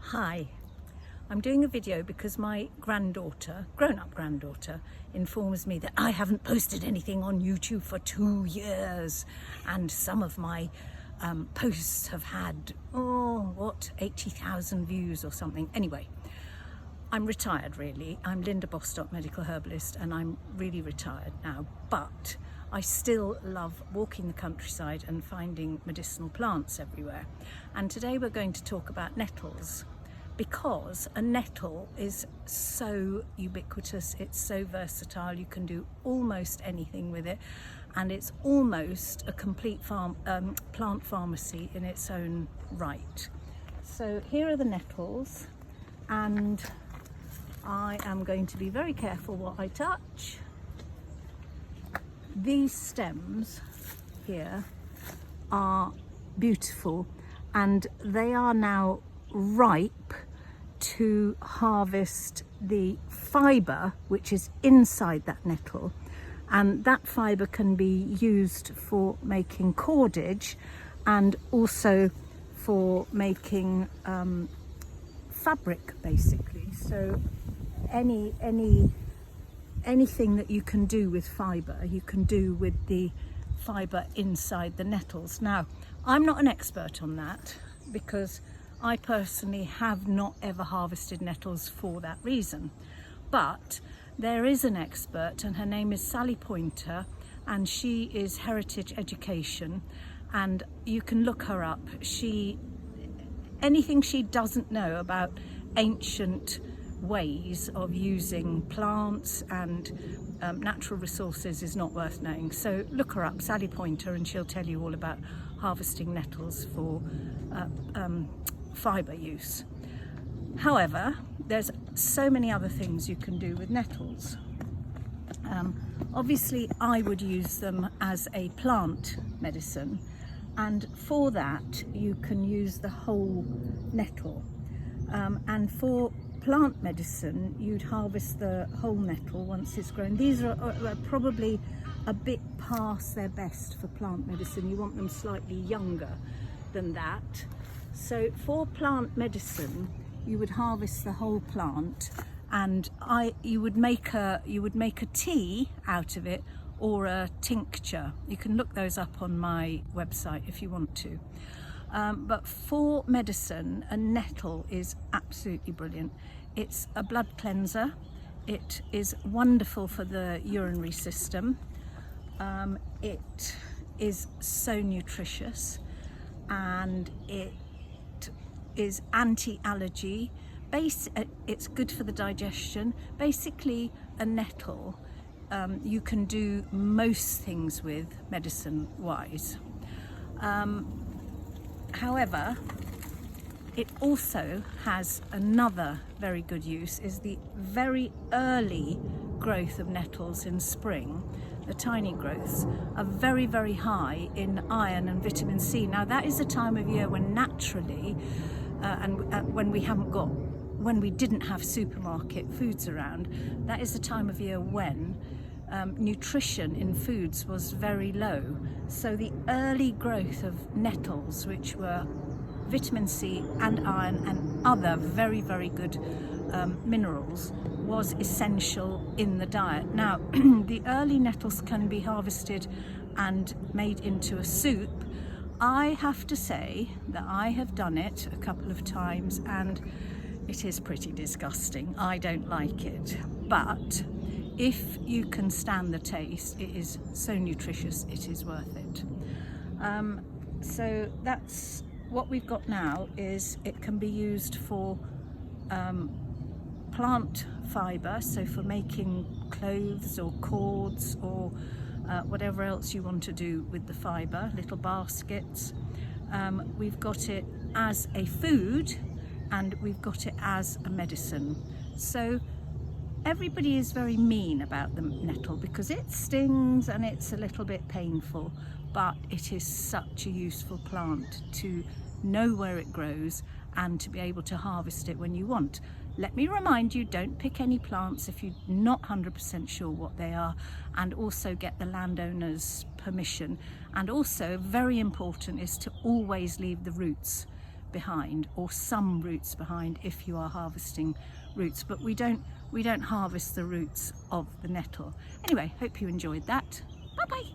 Hi, I'm doing a video because my granddaughter, grown-up granddaughter, informs me that I haven't posted anything on YouTube for 2 years, and some of my posts have had 80,000 views or something. Anyway, I'm retired really. I'm Linda Bostock, medical herbalist, and I'm really retired now, but I still love walking the countryside and finding medicinal plants everywhere. And today we're going to talk about nettles, because a nettle is so ubiquitous, it's so versatile, you can do almost anything with it, and it's almost a complete plant pharmacy in its own right. So here are the nettles, and I am going to be very careful what I touch. These stems here are beautiful, and they are now ripe to harvest the fibre which is inside that nettle, and that fibre can be used for making cordage and also for making fabric basically. So anything that you can do with fibre, you can do with the fibre inside the nettles. Now, I'm not an expert on that because I personally have not ever harvested nettles for that reason. But there is an expert, and her name is Sally Pointer, and she is Heritage Education, and you can look her up. Anything she doesn't know about ancient ways of using plants and natural resources is not worth knowing. So look her up, Sally Pointer, and she'll tell you all about harvesting nettles for fibre use. However, there's so many other things you can do with nettles. Obviously I would use them as a plant medicine, and for that you can use the whole nettle, and for plant medicine you'd harvest the whole nettle once it's grown. These are probably a bit past their best for plant medicine. You want them slightly younger than that. So for plant medicine you would harvest the whole plant, and you would make a tea out of it, or a tincture. You can look those up on my website if you want to. But for medicine, a nettle is absolutely brilliant. It's a blood cleanser. It is wonderful for the urinary system. It is so nutritious, and it is anti-allergy. It's good for the digestion. Basically, a nettle you can do most things with medicine-wise. However, it also has another very good use, is the very early growth of nettles in spring. The tiny growths are very, very high in iron and vitamin C. Now that is a time of year when naturally, when we didn't have supermarket foods around, that is the time of year when nutrition in foods was very low. So the early growth of nettles, which were vitamin C and iron and other very, very good minerals, was essential in the diet. Now, the early nettles can be harvested and made into a soup. I have to say that I have done it a couple of times, and it is pretty disgusting. I don't like it, but if you can stand the taste, it is so nutritious, it is worth it. So that's what we've got now. Is it can be used for plant fibre, so for making clothes or cords or whatever else you want to do with the fibre, little baskets. We've got it as a food, and we've got it as a medicine. So everybody is very mean about the nettle because it stings and it's a little bit painful, but it is such a useful plant to know where it grows and to be able to harvest it when you want. Let me remind you, don't pick any plants if you're not 100% sure what they are, and also get the landowner's permission. And also, very important is to always leave the roots behind, or some roots behind if you are harvesting roots, but we don't harvest the roots of the nettle. Anyway, hope you enjoyed that. Bye bye.